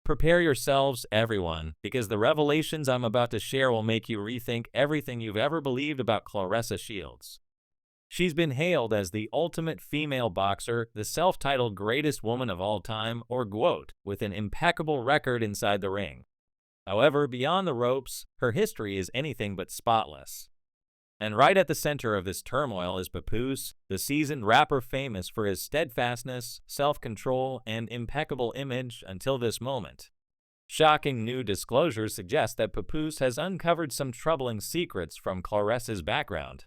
Prepare yourselves, everyone, because the revelations I'm about to share will make you rethink everything you've ever believed about Claressa Shields. She's been hailed as the ultimate female boxer, the self-titled greatest woman of all time, or GWOAT, with an impeccable record inside the ring. However, beyond the ropes, her history is anything but spotless. And right at the center of this turmoil is Papoose, the seasoned rapper famous for his steadfastness, self-control, and impeccable image until this moment. Shocking new disclosures suggest that Papoose has uncovered some troubling secrets from Claressa's background.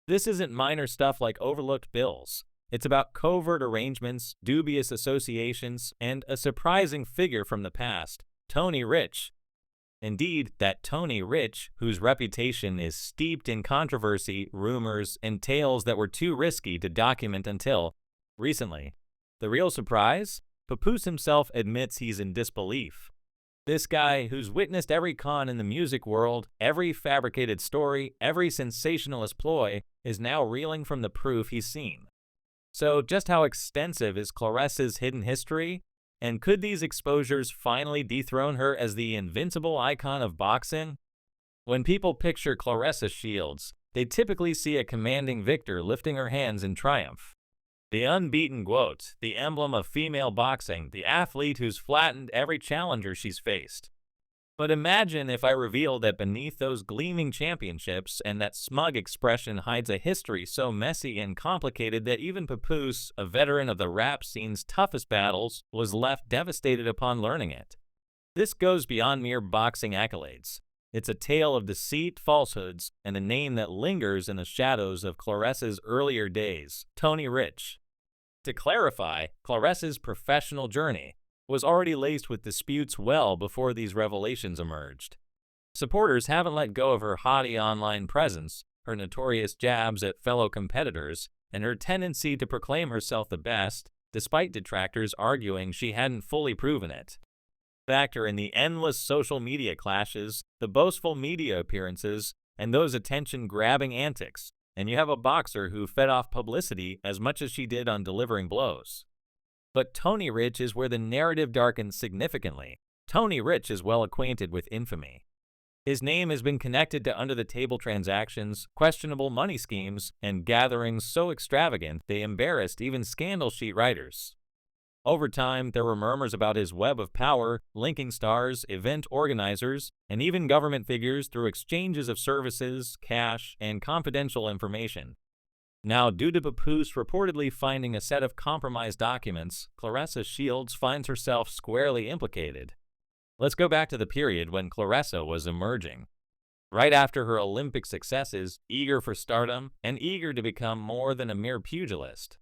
This isn't minor stuff like overlooked bills. It's about covert arrangements, dubious associations, and a surprising figure from the past, Tony Rich. Indeed, that Tony Rich, whose reputation is steeped in controversy, rumors, and tales that were too risky to document until recently. The real surprise? Papoose himself admits he's in disbelief. This guy, who's witnessed every con in the music world, every fabricated story, every sensationalist ploy, is now reeling from the proof he's seen. So just how extensive is Claressa's hidden history? And could these exposures finally dethrone her as the invincible icon of boxing? When people picture Claressa Shields, they typically see a commanding victor lifting her hands in triumph. The unbeaten GWOAT, the emblem of female boxing, the athlete who's flattened every challenger she's faced. But imagine if I revealed that beneath those gleaming championships and that smug expression hides a history so messy and complicated that even Papoose, a veteran of the rap scene's toughest battles, was left devastated upon learning it. This goes beyond mere boxing accolades. It's a tale of deceit, falsehoods, and a name that lingers in the shadows of Claressa's earlier days, Tony Rich. To clarify, Claressa's professional journey was already laced with disputes well before these revelations emerged. Supporters haven't let go of her haughty online presence, her notorious jabs at fellow competitors, and her tendency to proclaim herself the best, despite detractors arguing she hadn't fully proven it. Factor in the endless social media clashes, the boastful media appearances, and those attention-grabbing antics, and you have a boxer who fed off publicity as much as she did on delivering blows. But Tony Rich is where the narrative darkens significantly. Tony Rich is well acquainted with infamy. His name has been connected to under-the-table transactions, questionable money schemes, and gatherings so extravagant they embarrassed even scandal sheet writers. Over time, there were murmurs about his web of power, linking stars, event organizers, and even government figures through exchanges of services, cash, and confidential information. Now, due to Papoose reportedly finding a set of compromised documents, Claressa Shields finds herself squarely implicated. Let's go back to the period when Claressa was emerging. Right after her Olympic successes, eager for stardom, and eager to become more than a mere pugilist.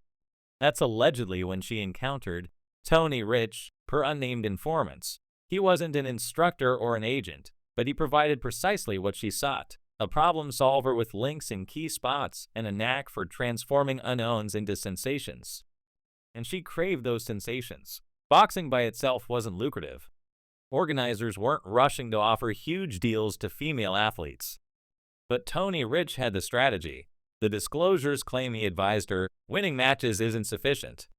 That's allegedly when she encountered Tony Rich, per unnamed informants. He wasn't an instructor or an agent, but he provided precisely what she sought. A problem solver with links in key spots and a knack for transforming unknowns into sensations. And she craved those sensations. Boxing by itself wasn't lucrative. Organizers weren't rushing to offer huge deals to female athletes. But Tony Rich had the strategy. The disclosures claim he advised her, winning matches isn't sufficient.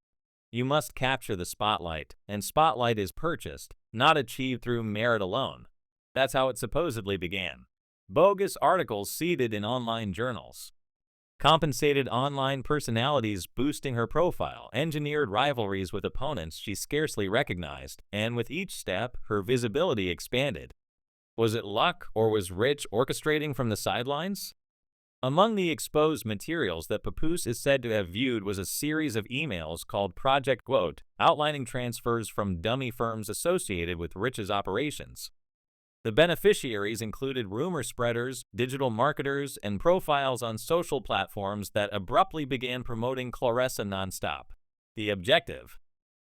You must capture the spotlight, and spotlight is purchased, not achieved through merit alone. That's how it supposedly began. Bogus articles seeded in online journals. Compensated online personalities boosting her profile, engineered rivalries with opponents she scarcely recognized, and with each step, her visibility expanded. Was it luck, or was Rich orchestrating from the sidelines? Among the exposed materials that Papoose is said to have viewed was a series of emails called Project GWOAT, outlining transfers from dummy firms associated with Rich's operations. The beneficiaries included rumor spreaders, digital marketers, and profiles on social platforms that abruptly began promoting Claressa nonstop. The objective?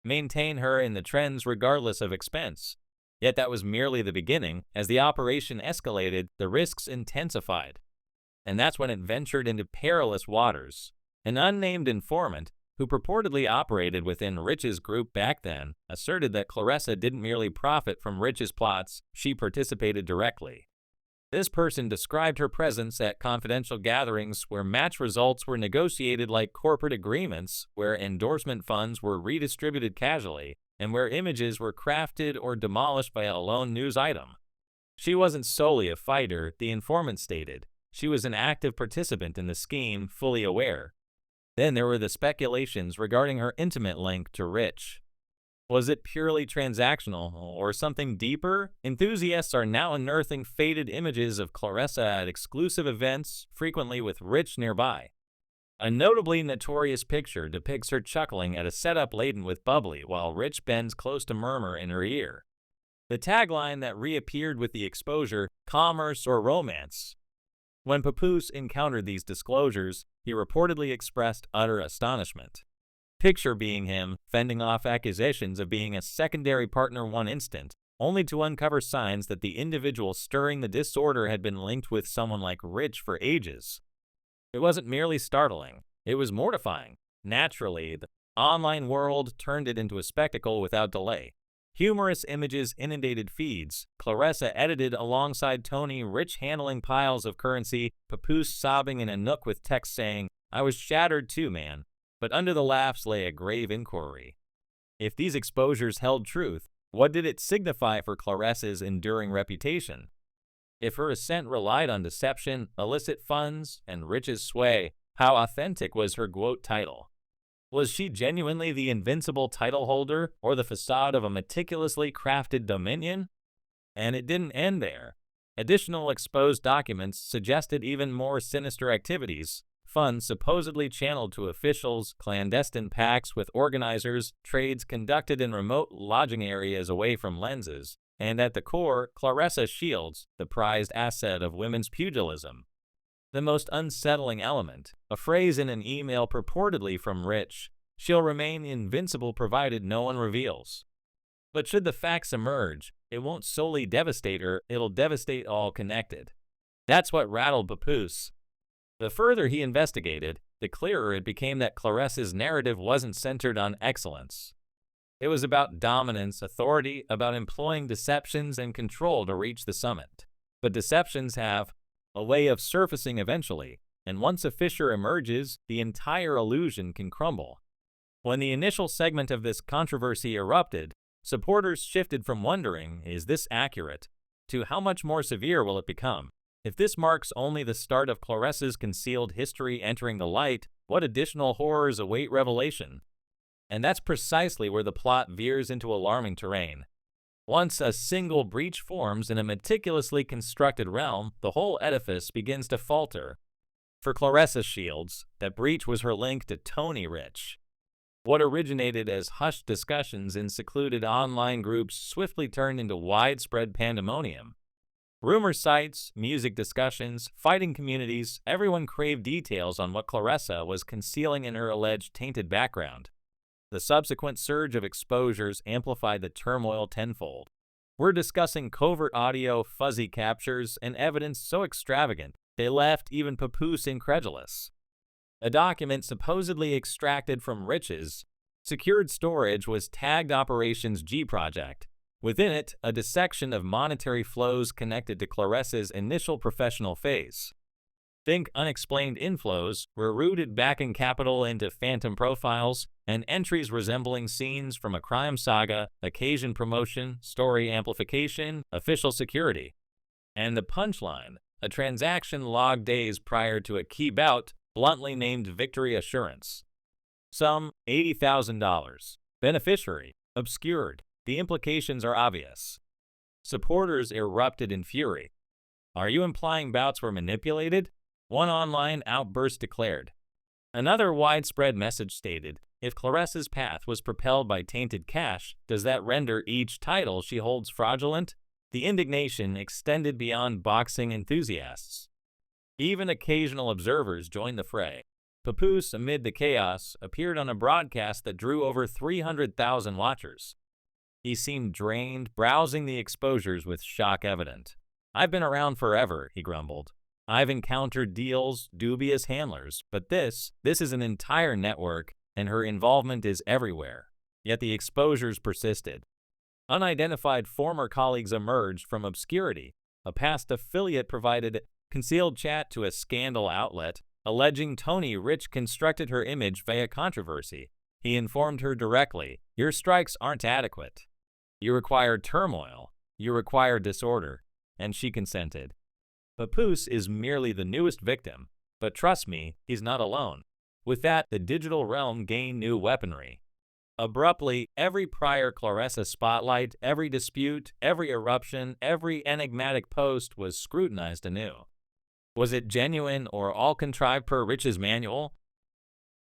Maintain her in the trends regardless of expense. Yet that was merely the beginning. As the operation escalated, the risks intensified. And that's when it ventured into perilous waters. An unnamed informant, who purportedly operated within Rich's group back then, asserted that Claressa didn't merely profit from Rich's plots, she participated directly. This person described her presence at confidential gatherings where match results were negotiated like corporate agreements, where endorsement funds were redistributed casually, and where images were crafted or demolished by a lone news item. She wasn't solely a fighter, the informant stated. She was an active participant in the scheme, fully aware. Then there were the speculations regarding her intimate link to Rich. Was it purely transactional, or something deeper? Enthusiasts are now unearthing faded images of Claressa at exclusive events, frequently with Rich nearby. A notably notorious picture depicts her chuckling at a setup laden with bubbly while Rich bends close to murmur in her ear. The tagline that reappeared with the exposure, "Commerce or Romance." When Papoose encountered these disclosures, he reportedly expressed utter astonishment. Picture being him, fending off accusations of being a secondary partner one instant, only to uncover signs that the individual stirring the disorder had been linked with someone like Rich for ages. It wasn't merely startling, it was mortifying. Naturally, the online world turned it into a spectacle without delay. Humorous images inundated feeds, Claressa edited alongside Tony, Rich handling piles of currency, Papoose sobbing in a nook with text saying, "I was shattered too, man." But under the laughs lay a grave inquiry. If these exposures held truth, what did it signify for Claressa's enduring reputation? If her ascent relied on deception, illicit funds, and Rich's sway, how authentic was her GWOAT title? Was she genuinely the invincible title holder, or the facade of a meticulously crafted dominion? And it didn't end there. Additional exposed documents suggested even more sinister activities. Funds supposedly channeled to officials, clandestine pacts with organizers, trades conducted in remote lodging areas away from lenses, and at the core, Claressa Shields, the prized asset of women's pugilism. The most unsettling element, a phrase in an email purportedly from Rich, "She'll remain invincible provided no one reveals." But should the facts emerge, it won't solely devastate her, it'll devastate all connected. That's what rattled Papoose. The further he investigated, the clearer it became that Claressa's narrative wasn't centered on excellence. It was about dominance, authority, about employing deceptions and control to reach the summit. But deceptions have a way of surfacing eventually, and once a fissure emerges, the entire illusion can crumble. When the initial segment of this controversy erupted, supporters shifted from wondering, "Is this accurate?" to "How much more severe will it become?" If this marks only the start of Claressa's concealed history entering the light, what additional horrors await revelation? And that's precisely where the plot veers into alarming terrain. Once a single breach forms in a meticulously constructed realm, the whole edifice begins to falter. For Claressa Shields, that breach was her link to Tony Rich. What originated as hushed discussions in secluded online groups swiftly turned into widespread pandemonium. Rumor sites, music discussions, fighting communities, everyone craved details on what Claressa was concealing in her alleged tainted background. The subsequent surge of exposures amplified the turmoil tenfold. We're discussing covert audio, fuzzy captures, and evidence so extravagant they left even Papoose incredulous. A document supposedly extracted from Rich's secured storage was tagged Operations G Project. Within it, a dissection of monetary flows connected to Claressa's initial professional phase. Think unexplained inflows were routed back in capital into phantom profiles and entries resembling scenes from a crime saga, occasion promotion, story amplification, official security. And the punchline, a transaction logged days prior to a key bout, bluntly named Victory Assurance. Sum, $80,000. Beneficiary, obscured. The implications are obvious. Supporters erupted in fury. "Are you implying bouts were manipulated?" One online outburst declared. Another widespread message stated, "If Claressa's path was propelled by tainted cash, does that render each title she holds fraudulent?" The indignation extended beyond boxing enthusiasts. Even occasional observers joined the fray. Papoose, amid the chaos, appeared on a broadcast that drew over 300,000 watchers. He seemed drained, browsing the exposures with shock evident. "I've been around forever," he grumbled. "I've encountered deals, dubious handlers, but this is an entire network, and her involvement is everywhere." Yet the exposures persisted. Unidentified former colleagues emerged from obscurity. A past affiliate provided concealed chat to a scandal outlet, alleging Tony Rich constructed her image via controversy. He informed her directly, Your strikes aren't adequate. You require turmoil. You require disorder. And she consented. Papoose is merely the newest victim, but trust me, he's not alone. With that, the digital realm gained new weaponry. Abruptly, every prior Claressa spotlight, every dispute, every eruption, every enigmatic post was scrutinized anew. Was it genuine or all contrived per Rich's manual?